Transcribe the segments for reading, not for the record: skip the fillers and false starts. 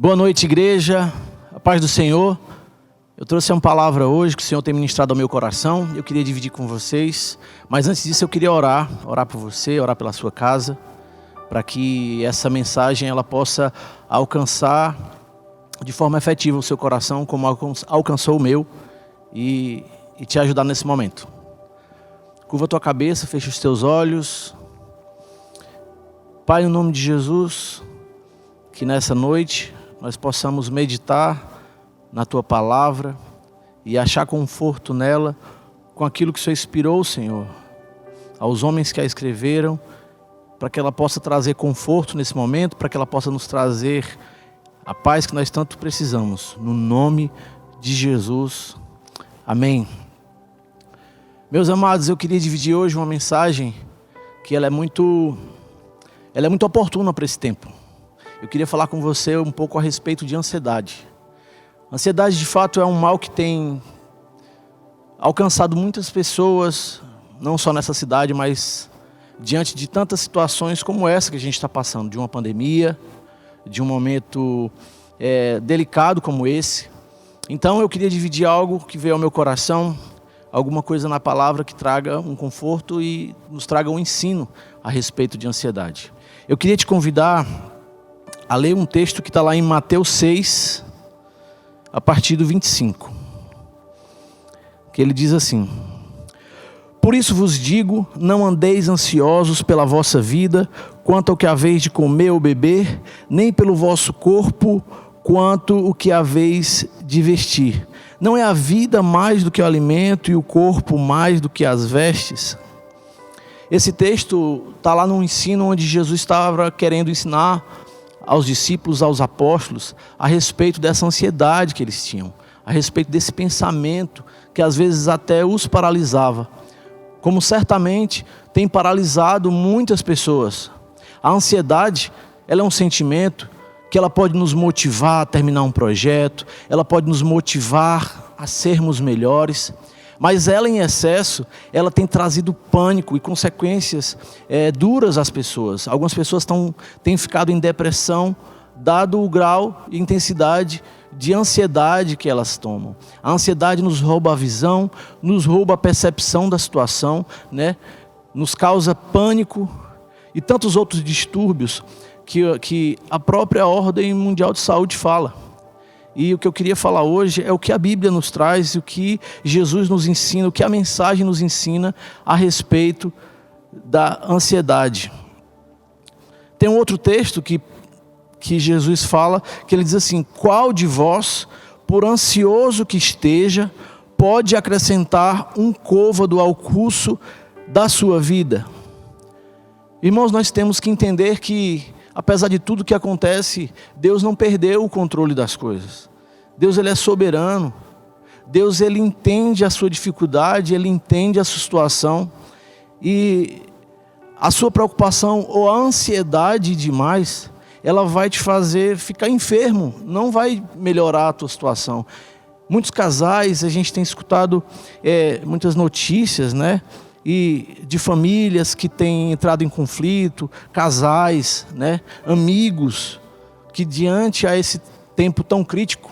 Boa noite, igreja, a paz do Senhor. Eu trouxe uma palavra hoje que o Senhor tem ministrado ao meu coração. Eu queria dividir com vocês, mas antes disso eu queria orar por você, orar pela sua casa, para que essa mensagem ela possa alcançar de forma efetiva o seu coração, como alcançou o meu, e te ajudar nesse momento. Curva a tua cabeça, fecha os teus olhos. Pai, no nome de Jesus, que nessa noite nós possamos meditar na Tua Palavra e achar conforto nela com aquilo que o Senhor inspirou, Senhor, aos homens que a escreveram, para que ela possa trazer conforto nesse momento, para que ela possa nos trazer a paz que nós tanto precisamos. No nome de Jesus. Amém. Meus amados, eu queria dividir hoje uma mensagem que ela é muito oportuna para esse tempo. Eu queria falar com você um pouco a respeito de ansiedade. Ansiedade, de fato, é um mal que tem alcançado muitas pessoas, não só nessa cidade, mas diante de tantas situações como essa que a gente está passando, de uma pandemia, de um momento delicado como esse. Então eu queria dividir algo que veio ao meu coração, alguma coisa na palavra que traga um conforto e nos traga um ensino a respeito de ansiedade. Eu queria te convidar a ler um texto que está lá em Mateus 6, a partir do 25. Que ele diz assim: Por isso vos digo, não andeis ansiosos pela vossa vida, quanto ao que haveis de comer ou beber, nem pelo vosso corpo, quanto o que haveis de vestir. Não é a vida mais do que o alimento e o corpo mais do que as vestes? Esse texto está lá num ensino onde Jesus estava querendo ensinar aos discípulos, aos apóstolos, a respeito dessa ansiedade que eles tinham, a respeito desse pensamento que às vezes até os paralisava, como certamente tem paralisado muitas pessoas. A ansiedade, ela é um sentimento que ela pode nos motivar a terminar um projeto, ela pode nos motivar a sermos melhores, mas ela em excesso, ela tem trazido pânico e consequências duras às pessoas. Algumas pessoas têm ficado em depressão, dado o grau e intensidade de ansiedade que elas tomam. A ansiedade nos rouba a visão, nos rouba a percepção da situação, né? Nos causa pânico e tantos outros distúrbios que a própria Ordem Mundial de Saúde fala. E o que eu queria falar hoje é o que a Bíblia nos traz, o que Jesus nos ensina, o que a mensagem nos ensina a respeito da ansiedade. Tem um outro texto que Jesus fala, que ele diz assim: Qual de vós, por ansioso que esteja, pode acrescentar um côvado ao curso da sua vida? Irmãos, nós temos que entender que, apesar de tudo que acontece, Deus não perdeu o controle das coisas. Deus, ele é soberano. Deus, ele entende a sua dificuldade, ele entende a sua situação. E a sua preocupação ou a ansiedade demais, ela vai te fazer ficar enfermo, não vai melhorar a tua situação. Muitos casais, a gente tem escutado muitas notícias, né? E de famílias que têm entrado em conflito, casais, né, amigos, que diante a esse tempo tão crítico,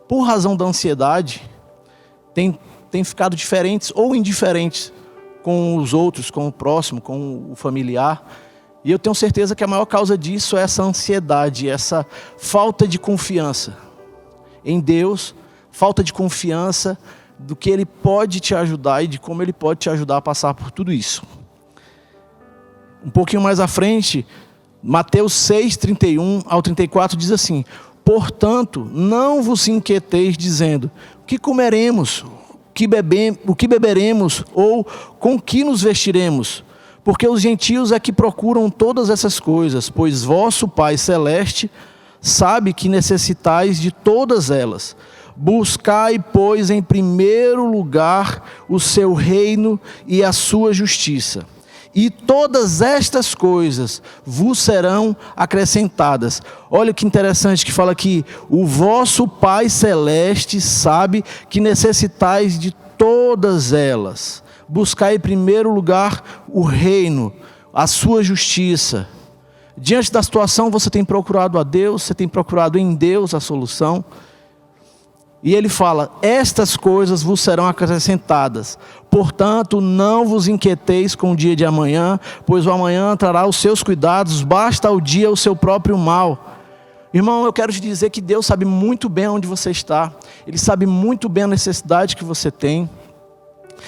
por razão da ansiedade, têm ficado diferentes ou indiferentes com os outros, com o próximo, com o familiar. E eu tenho certeza que a maior causa disso é essa ansiedade, essa falta de confiança em Deus, falta de confiança do que Ele pode te ajudar e de como Ele pode te ajudar a passar por tudo isso. Um pouquinho mais à frente, Mateus 6, 31 ao 34 diz assim: Portanto, não vos inquieteis dizendo, o que comeremos, o que beberemos, ou com que nos vestiremos? Porque os gentios é que procuram todas essas coisas, pois vosso Pai Celeste sabe que necessitais de todas elas. Buscai, pois, em primeiro lugar o seu reino e a sua justiça, e todas estas coisas vos serão acrescentadas. Olha que interessante que fala aqui: o vosso Pai Celeste sabe que necessitais de todas elas. Buscai em primeiro lugar o reino, a sua justiça. Diante da situação, você tem procurado a Deus, você tem procurado em Deus a solução. E ele fala: estas coisas vos serão acrescentadas. Portanto, não vos inquieteis com o dia de amanhã, pois o amanhã trará os seus cuidados, basta ao dia o seu próprio mal. Irmão, eu quero te dizer que Deus sabe muito bem onde você está. Ele sabe muito bem a necessidade que você tem.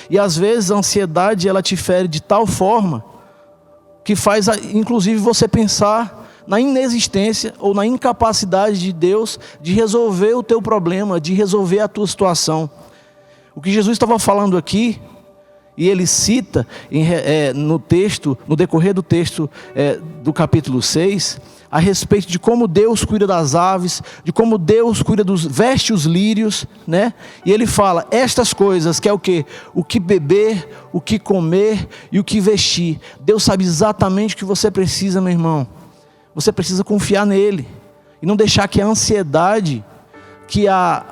E às vezes a ansiedade, ela te fere de tal forma que faz inclusive você pensar na inexistência ou na incapacidade de Deus de resolver o teu problema, de resolver a tua situação. O que Jesus estava falando aqui, e ele cita no texto, no decorrer do texto do capítulo 6, a respeito de como Deus cuida das aves, de como Deus veste os lírios, né? E ele fala, estas coisas, que é o quê? O que beber, o que comer e o que vestir. Deus sabe exatamente o que você precisa, meu irmão. Você precisa confiar nele e não deixar que a ansiedade, que a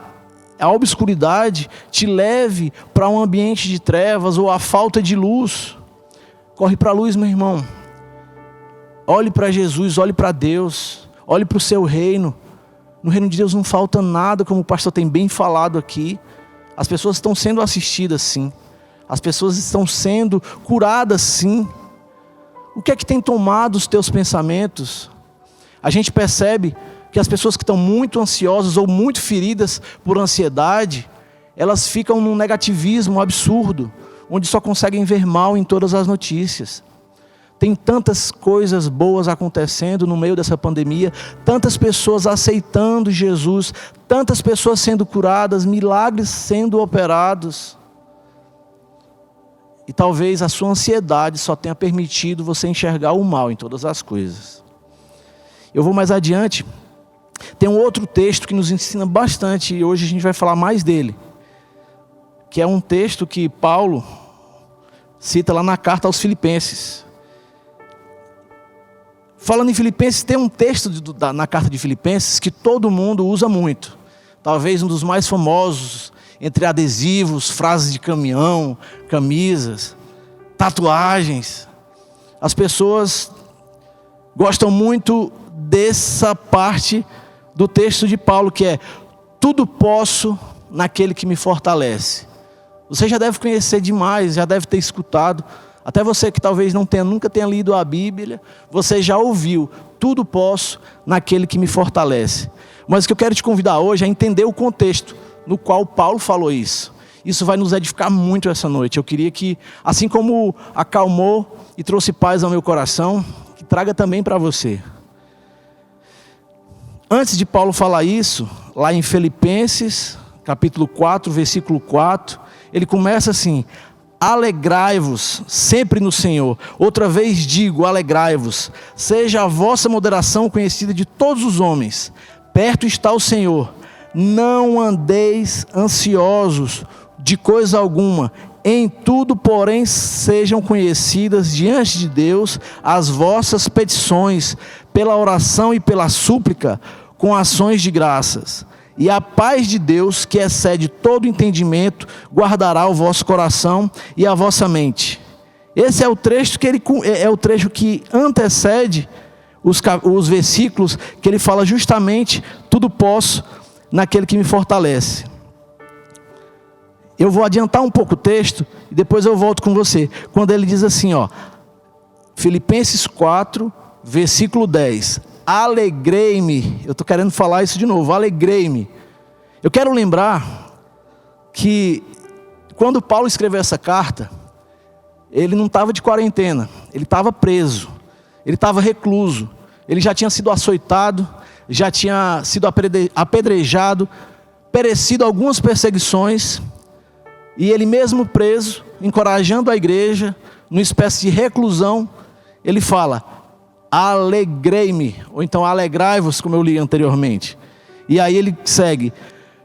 obscuridade te leve para um ambiente de trevas ou a falta de luz. Corre para a luz, meu irmão. Olhe para Jesus, olhe para Deus, olhe para o seu reino. No reino de Deus não falta nada, como o pastor tem bem falado aqui. As pessoas estão sendo assistidas sim, as pessoas estão sendo curadas sim. O que é que tem tomado os teus pensamentos? A gente percebe que as pessoas que estão muito ansiosas ou muito feridas por ansiedade, elas ficam num negativismo absurdo, onde só conseguem ver mal em todas as notícias. Tem tantas coisas boas acontecendo no meio dessa pandemia, tantas pessoas aceitando Jesus, tantas pessoas sendo curadas, milagres sendo operados. E talvez a sua ansiedade só tenha permitido você enxergar o mal em todas as coisas. Eu vou mais adiante. Tem um outro texto que nos ensina bastante, e hoje a gente vai falar mais dele. Que é um texto que Paulo cita lá na carta aos Filipenses. Falando em Filipenses, tem um texto na carta de Filipenses que todo mundo usa muito. Talvez um dos mais famosos, entre adesivos, frases de caminhão, camisas, tatuagens. As pessoas gostam muito dessa parte do texto de Paulo, que é: tudo posso naquele que me fortalece. Você já deve conhecer demais, já deve ter escutado. Até você que talvez nunca tenha lido a Bíblia, você já ouviu: tudo posso naquele que me fortalece. Mas o que eu quero te convidar hoje é entender o contexto no qual Paulo falou isso. Isso vai nos edificar muito essa noite. Eu queria que, assim como acalmou e trouxe paz ao meu coração, que traga também para você. Antes de Paulo falar isso, lá em Filipenses, capítulo 4, versículo 4, ele começa assim: alegrai-vos sempre no Senhor. Outra vez digo, alegrai-vos. Seja a vossa moderação conhecida de todos os homens. Perto está o Senhor. Não andeis ansiosos de coisa alguma. Em tudo, porém, sejam conhecidas diante de Deus as vossas petições, pela oração e pela súplica, com ações de graças. E a paz de Deus, que excede todo entendimento, guardará o vosso coração e a vossa mente. Esse é o trecho que antecede os versículos que ele fala justamente: tudo posso naquele que me fortalece. Eu vou adiantar um pouco o texto e depois eu volto com você. Quando ele diz assim, Filipenses 4, versículo 10. Alegrei-me. Eu estou querendo falar isso de novo. Alegrei-me. Eu quero lembrar que quando Paulo escreveu essa carta, ele não estava de quarentena. Ele estava preso. Ele estava recluso. Ele já tinha sido açoitado, já tinha sido apedrejado, perecido algumas perseguições. E ele mesmo preso, encorajando a igreja, numa espécie de reclusão, ele fala: alegrei-me, ou então alegrai-vos, como eu li anteriormente. E aí ele segue: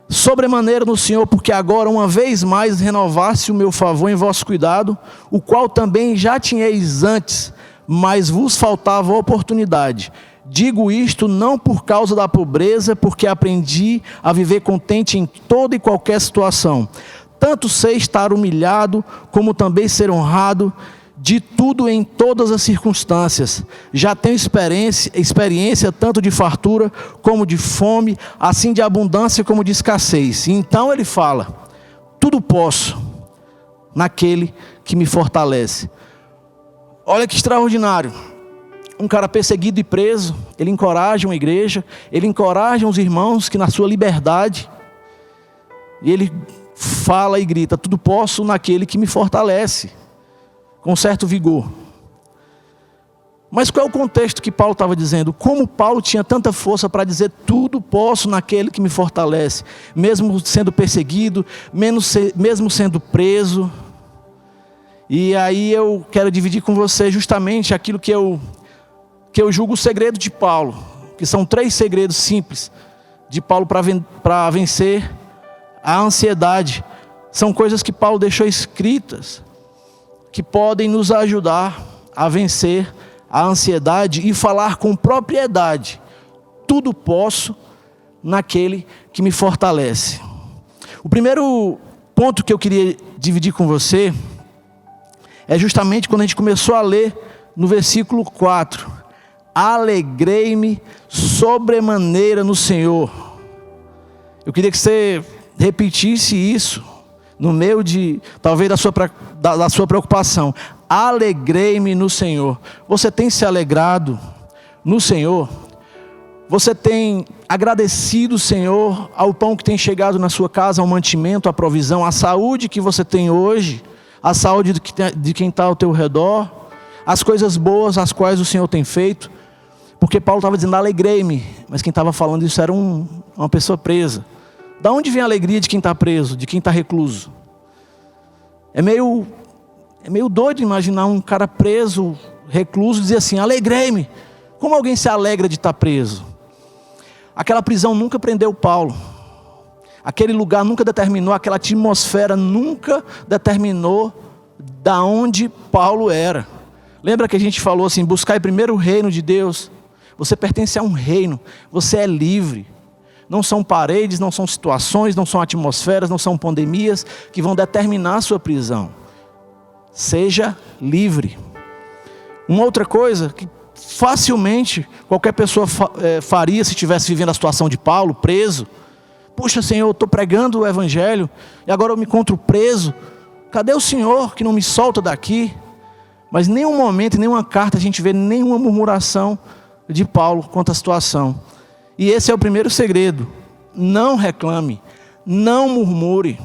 sobremaneira no Senhor, porque agora uma vez mais renovasse o meu favor em vosso cuidado, o qual também já tinhais antes, mas vos faltava oportunidade. Digo isto não por causa da pobreza, porque aprendi a viver contente em toda e qualquer situação. Tanto sei estar humilhado, como também ser honrado. de tudo em todas as circunstâncias. Já tenho experiência tanto de fartura como de fome, assim de abundância como de escassez. Então ele fala: tudo posso naquele que me fortalece. Olha que extraordinário. Um cara perseguido e preso, ele encoraja uma igreja, ele encoraja os irmãos que na sua liberdade, e ele fala e grita: tudo posso naquele que me fortalece, com certo vigor. Mas qual é o contexto que Paulo estava dizendo? Como Paulo tinha tanta força para dizer tudo posso naquele que me fortalece, mesmo sendo perseguido, mesmo sendo preso. E aí eu quero dividir com você justamente aquilo que eu julgo o segredo de Paulo, que são 3 segredos simples de Paulo para vencer a ansiedade. São coisas que Paulo deixou escritas, que podem nos ajudar a vencer a ansiedade e falar com propriedade: tudo posso naquele que me fortalece. O primeiro ponto que eu queria dividir com você é justamente quando a gente começou a ler no versículo 4. Alegrei-me sobremaneira no Senhor. Eu queria que você repetisse isso no meio de, talvez, da sua preocupação. Alegrei-me no Senhor. Você tem se alegrado no Senhor? Você tem agradecido o Senhor ao pão que tem chegado na sua casa, ao mantimento, à provisão, à saúde que você tem hoje, à saúde de quem está ao teu redor, as coisas boas as quais o Senhor tem feito? Porque Paulo estava dizendo: alegrei-me, mas quem estava falando isso era uma pessoa presa. Da onde vem a alegria de quem está preso, de quem está recluso? É meio doido imaginar um cara preso, recluso, dizer assim: alegrei-me. Como alguém se alegra de estar preso? Aquela prisão nunca prendeu Paulo. Aquele lugar nunca determinou, aquela atmosfera nunca determinou da onde Paulo era. Lembra que a gente falou assim: buscai primeiro o reino de Deus. Você pertence a um reino, você é livre. Não são paredes, não são situações, não são atmosferas, não são pandemias que vão determinar a sua prisão. Seja livre. Uma outra coisa que facilmente qualquer pessoa faria se estivesse vivendo a situação de Paulo, preso: puxa, Senhor, eu estou pregando o Evangelho e agora eu me encontro preso. Cadê o Senhor que não me solta daqui? Mas em nenhum momento, em nenhuma carta, a gente vê nenhuma murmuração de Paulo quanto à situação. E esse é o primeiro segredo: não reclame, não murmure.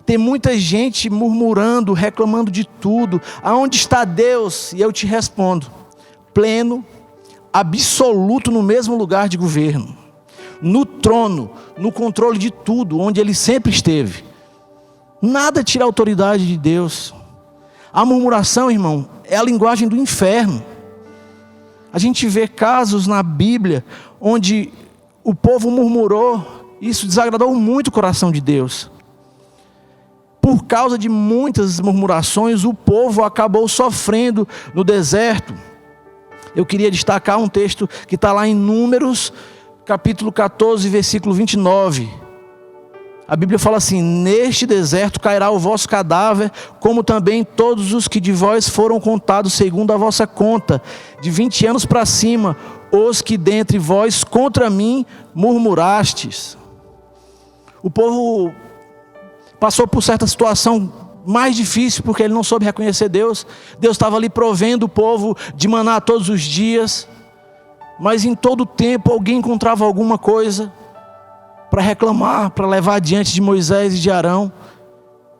Tem muita gente murmurando, reclamando de tudo. Aonde está Deus? E eu te respondo: pleno, absoluto, no mesmo lugar de governo, no trono, no controle de tudo, onde Ele sempre esteve. Nada tira a autoridade de Deus. A murmuração, irmão, é a linguagem do inferno. A gente vê casos na Bíblia onde o povo murmurou, isso desagradou muito o coração de Deus. Por causa de muitas murmurações, o povo acabou sofrendo no deserto. Eu queria destacar um texto que está lá em Números, capítulo 14, versículo 29. A Bíblia fala assim: neste deserto cairá o vosso cadáver, como também todos os que de vós foram contados segundo a vossa conta, de 20 anos para cima, os que dentre vós contra mim murmurastes. O povo passou por certa situação mais difícil, porque ele não soube reconhecer Deus. Deus estava ali provendo o povo de maná todos os dias, mas em todo tempo alguém encontrava alguma coisa para reclamar, para levar diante de Moisés e de Arão.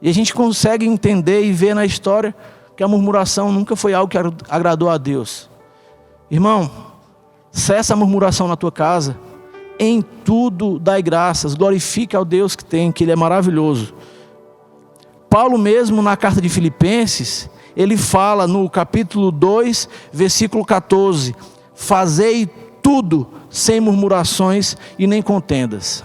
E a gente consegue entender e ver na história que a murmuração nunca foi algo que agradou a Deus. Irmão, cessa a murmuração na tua casa. Em tudo dai graças, glorifica ao Deus que tem, que Ele é maravilhoso. Paulo mesmo, na carta de Filipenses, ele fala no capítulo 2, versículo 14: fazei tudo sem murmurações e nem contendas.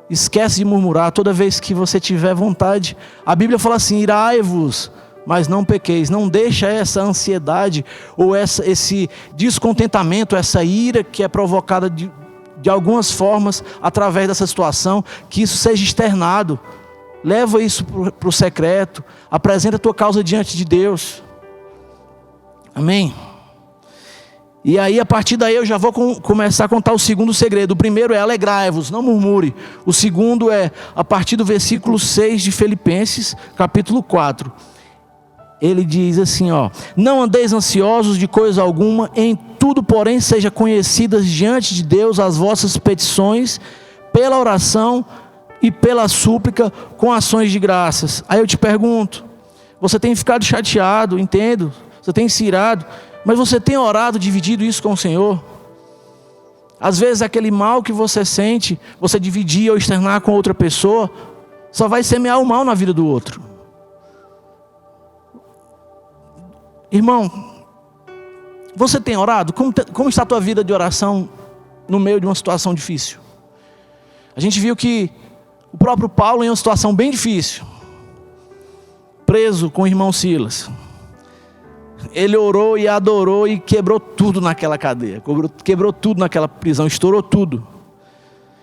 Esquece de murmurar toda vez que você tiver vontade. A Bíblia fala assim: irai-vos, mas não pequeis. Não deixa essa ansiedade ou esse descontentamento, essa ira que é provocada de algumas formas através dessa situação, que isso seja externado. Leva isso para o secreto, apresenta a tua causa diante de Deus. Amém? E aí, a partir daí, eu já vou começar a contar o segundo segredo. O primeiro é alegrai-vos, não murmure. O segundo é a partir do versículo 6 de Filipenses, capítulo 4. Ele diz assim, ó: não andeis ansiosos de coisa alguma, em tudo, porém, seja conhecidas diante de Deus as vossas petições, pela oração e pela súplica, com ações de graças. Aí eu te pergunto, você tem ficado chateado, entendo, você tem se irado, mas você tem orado, dividido isso com o Senhor? Às vezes aquele mal que você sente, você dividir ou externar com outra pessoa, só vai semear o mal na vida do outro. Irmão, você tem orado? Como está a tua vida de oração no meio de uma situação difícil? A gente viu que o próprio Paulo, em uma situação bem difícil, preso com o irmão Silas, ele orou e adorou e quebrou tudo naquela cadeia, quebrou tudo naquela prisão, estourou tudo.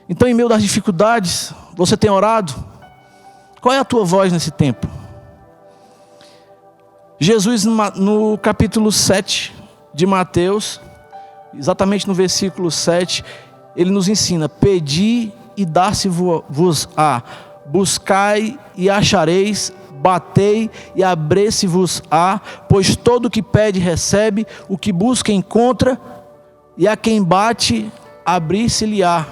Então, em meio das dificuldades, você tem orado? Qual é a tua voz nesse tempo? Jesus, no capítulo 7 de Mateus, exatamente no versículo 7, ele nos ensina: pedi e dar-se-vos-á, buscai e achareis, batei e abrir-se-vos-á, pois todo o que pede recebe, o que busca encontra, e a quem bate abrir-se-lhe-á.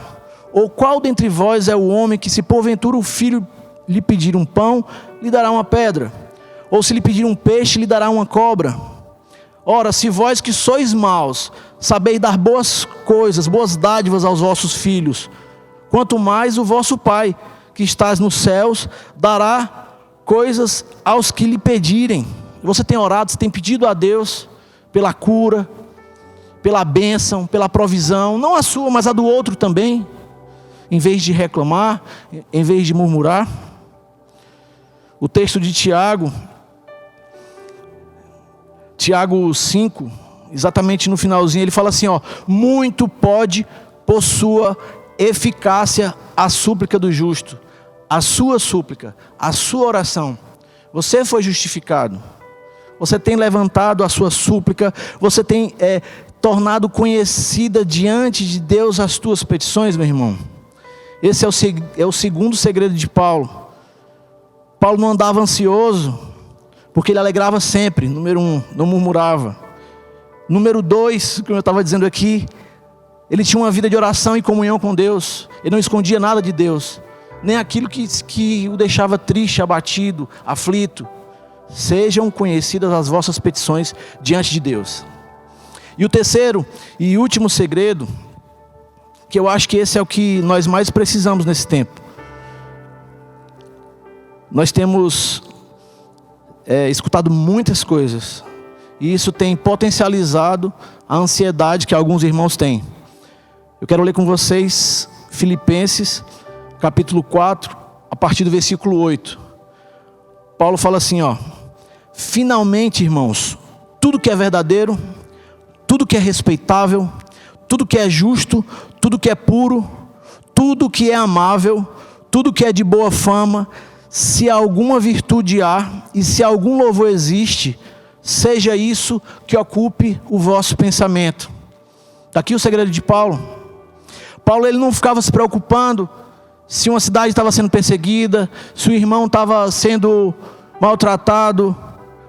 Ou qual dentre vós é o homem que, se porventura o filho lhe pedir um pão, lhe dará uma pedra? Ou se lhe pedir um peixe, lhe dará uma cobra? Ora, se vós que sois maus, sabeis dar boas coisas, boas dádivas aos vossos filhos, quanto mais o vosso Pai, que estás nos céus, dará coisas aos que lhe pedirem. Você tem orado, você tem pedido a Deus pela cura, pela bênção, pela provisão, não a sua, mas a do outro também, em vez de reclamar, em vez de murmurar. O texto de Tiago 5, exatamente no finalzinho, ele fala assim, ó: muito pode por sua eficácia a súplica do justo. A sua súplica, a sua oração, você foi justificado, você tem levantado a sua súplica, você tem tornado conhecida diante de Deus as tuas petições, meu irmão. Esse é o segundo segredo de Paulo. Paulo não andava ansioso, porque ele alegrava sempre. Número 1, não murmurava. Número 2, como eu estava dizendo aqui, ele tinha uma vida de oração e comunhão com Deus. Ele não escondia nada de Deus, nem aquilo que o deixava triste, abatido, aflito. Sejam conhecidas as vossas petições diante de Deus. E o terceiro e último segredo, que eu acho que esse é o que nós mais precisamos nesse tempo. Nós temos escutado muitas coisas, e isso tem potencializado a ansiedade que alguns irmãos têm. Eu quero ler com vocês Filipenses capítulo 4, a partir do versículo 8. Paulo fala assim, ó: finalmente, irmãos, tudo que é verdadeiro, tudo que é respeitável, tudo que é justo, tudo que é puro, tudo que é amável, tudo que é de boa fama, se alguma virtude há e se algum louvor existe, seja isso que ocupe o vosso pensamento. Está aqui o segredo de Paulo. Paulo, ele não ficava se preocupando se uma cidade estava sendo perseguida, se o irmão estava sendo maltratado.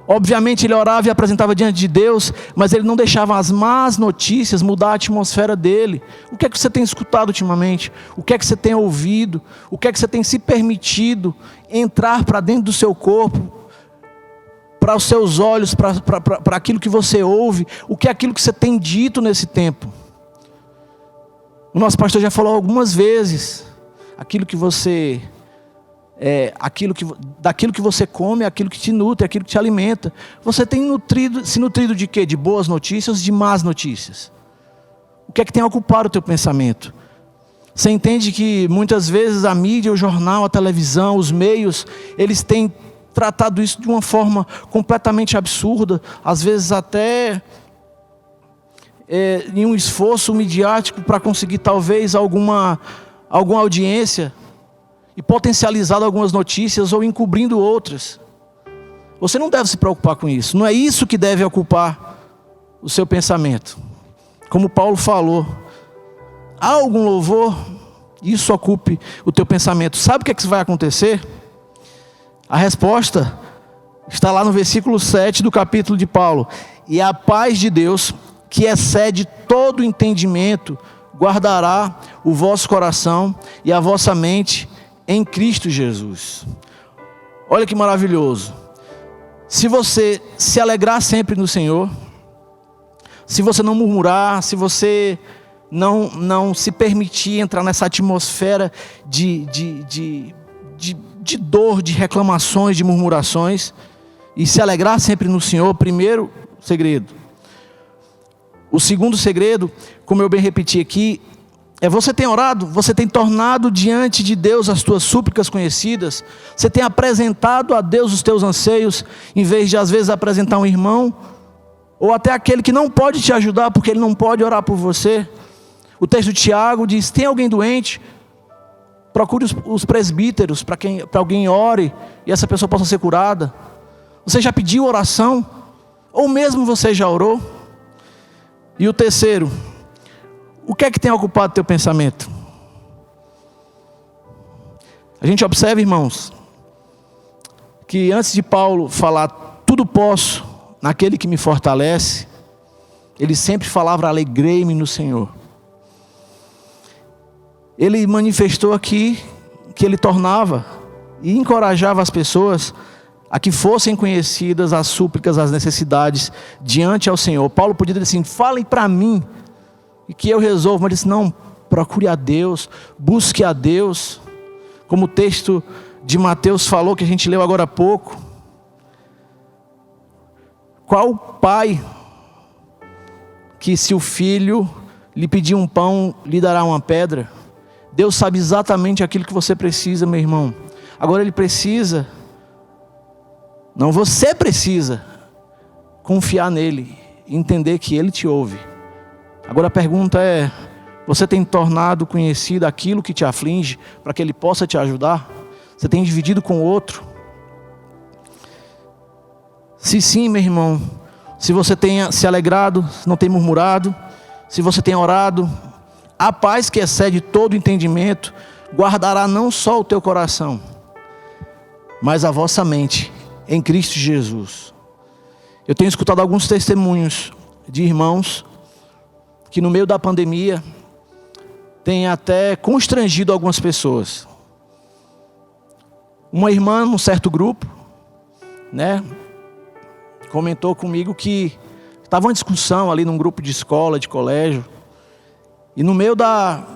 Obviamente ele orava e apresentava diante de Deus, mas ele não deixava as más notícias mudar a atmosfera dele. O que é que você tem escutado ultimamente? O que é que você tem ouvido? O que é que você tem se permitido entrar para dentro do seu corpo, para os seus olhos, para aquilo que você ouve? O que é aquilo que você tem dito nesse tempo? O nosso pastor já falou algumas vezes, daquilo que você come, aquilo que te nutre, aquilo que te alimenta. Você tem se nutrido de quê? De boas notícias, de más notícias? O que é que tem ocupado o teu pensamento? Você entende que muitas vezes a mídia, o jornal, a televisão, os meios, eles têm tratado isso de uma forma completamente absurda, às vezes até em um esforço midiático para conseguir talvez alguma audiência, e potencializado algumas notícias ou encobrindo outras. Você não deve se preocupar com isso. Não é isso que deve ocupar o seu pensamento. Como Paulo falou, há algum louvor? Isso ocupe o teu pensamento. Sabe o que vai acontecer? A resposta está lá no versículo 7 do capítulo de Paulo. E a paz de Deus, que excede todo entendimento, guardará o vosso coração e a vossa mente em Cristo Jesus. Olha que maravilhoso. Se você se alegrar sempre no Senhor, se você não murmurar, se você não se permitir entrar nessa atmosfera de dor, de reclamações, de murmurações, e se alegrar sempre no Senhor, primeiro segredo. O segundo segredo, como eu bem repeti aqui, é você tem orado, você tem tornado diante de Deus as tuas súplicas conhecidas, você tem apresentado a Deus os teus anseios, em vez de às vezes apresentar um irmão, ou até aquele que não pode te ajudar, porque ele não pode orar por você. O texto de Tiago diz, tem alguém doente? Procure os presbíteros, para alguém ore, e essa pessoa possa ser curada. Você já pediu oração? Ou mesmo você já orou? E o terceiro, o que é que tem ocupado teu pensamento? A gente observa, irmãos, que antes de Paulo falar, tudo posso naquele que me fortalece, ele sempre falava, alegrei-me no Senhor. Ele manifestou aqui que ele tornava e encorajava as pessoas a que fossem conhecidas as súplicas, as necessidades diante ao Senhor. Paulo podia dizer assim, falem para mim e que eu resolvo, mas ele disse, não, procure a Deus, busque a Deus, como o texto de Mateus falou, que a gente leu agora há pouco. Qual pai que se o filho lhe pedir um pão, lhe dará uma pedra? Deus sabe exatamente aquilo que você precisa, meu irmão. Agora ele precisa, não, você precisa confiar nele, entender que ele te ouve. Agora a pergunta é, você tem tornado conhecido aquilo que te aflige, para que ele possa te ajudar? Você tem dividido com o outro? Se sim, meu irmão, se você tem se alegrado, não tem murmurado, se você tem orado, a paz que excede todo entendimento, guardará não só o teu coração, mas a vossa mente em Cristo Jesus. Eu tenho escutado alguns testemunhos de irmãos que no meio da pandemia tem até constrangido algumas pessoas. Uma irmã num certo grupo, comentou comigo que estava uma discussão ali num grupo de escola, de colégio, e no meio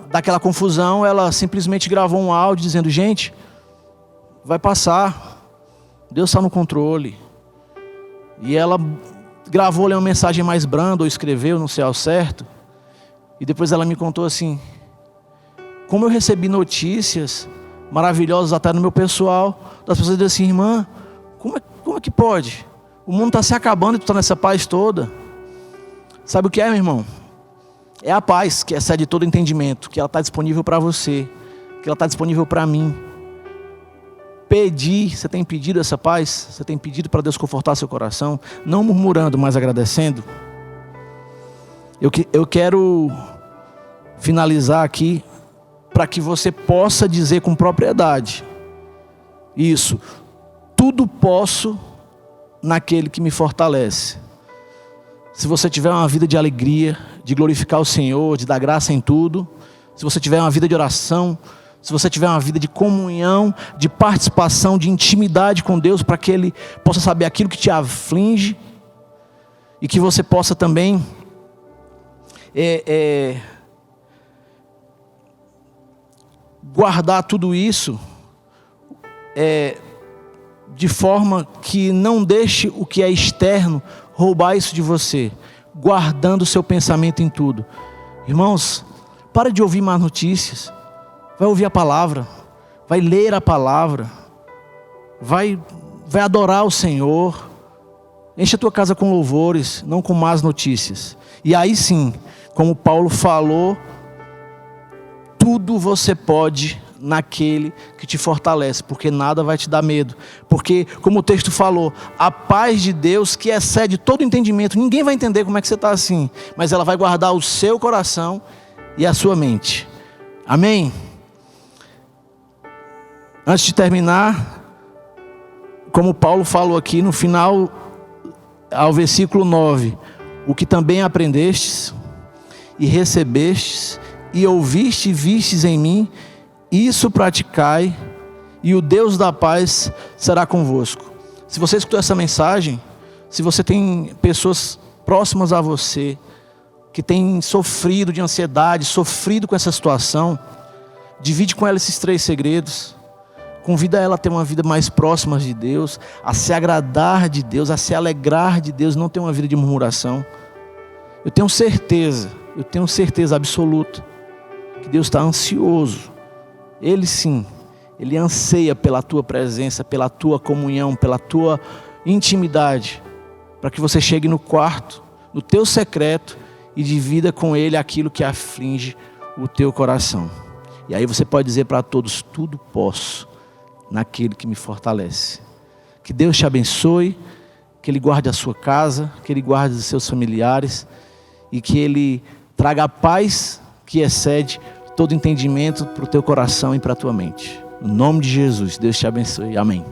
daquela confusão ela simplesmente gravou um áudio dizendo, gente, vai passar, Deus está no controle. E ela gravou ali uma mensagem mais branda, ou escreveu, não sei ao certo, e depois ela me contou assim, como eu recebi notícias maravilhosas até no meu pessoal, das pessoas dizendo assim, irmã, como é que pode? O mundo está se acabando e tu está nessa paz toda. Sabe o que é, meu irmão? É a paz que excede todo entendimento, que ela está disponível para você, que ela está disponível para mim. Pedir, você tem pedido essa paz? Você tem pedido para Deus confortar seu coração? Não murmurando, mas agradecendo? Eu quero finalizar aqui, para que você possa dizer com propriedade, isso, tudo posso naquele que me fortalece. Se você tiver uma vida de alegria, de glorificar o Senhor, de dar graça em tudo, se você tiver uma vida de oração, se você tiver uma vida de comunhão, de participação, de intimidade com Deus, para que Ele possa saber aquilo que te aflige, e que você possa também guardar tudo isso de forma que não deixe o que é externo roubar isso de você, guardando o seu pensamento em tudo. Irmãos, para de ouvir más notícias, vai ouvir a palavra, vai ler a palavra, vai adorar o Senhor, enche a tua casa com louvores, não com más notícias. E aí sim, como Paulo falou, tudo você pode naquele que te fortalece, porque nada vai te dar medo. Porque, como o texto falou, a paz de Deus que excede todo entendimento, ninguém vai entender como é que você está assim, mas ela vai guardar o seu coração e a sua mente. Amém? Antes de terminar, como Paulo falou aqui no final, ao versículo 9: o que também aprendestes e recebestes e ouviste e vistes em mim, isso praticai, e o Deus da paz será convosco. Se você escutou essa mensagem, se você tem pessoas próximas a você que têm sofrido de ansiedade, sofrido com essa situação, divide com ela esses 3 segredos. Convida ela a ter uma vida mais próxima de Deus, a se agradar de Deus, a se alegrar de Deus, não ter uma vida de murmuração. Eu tenho certeza absoluta que Deus está ansioso. Ele sim, Ele anseia pela tua presença, pela tua comunhão, pela tua intimidade, para que você chegue no quarto, no teu secreto, e divida com Ele aquilo que aflige o teu coração. E aí você pode dizer para todos: tudo posso naquele que me fortalece. Que Deus te abençoe, que Ele guarde a sua casa, que Ele guarde os seus familiares, e que Ele traga a paz que excede todo entendimento para o teu coração e para a tua mente. No nome de Jesus, Deus te abençoe. Amém.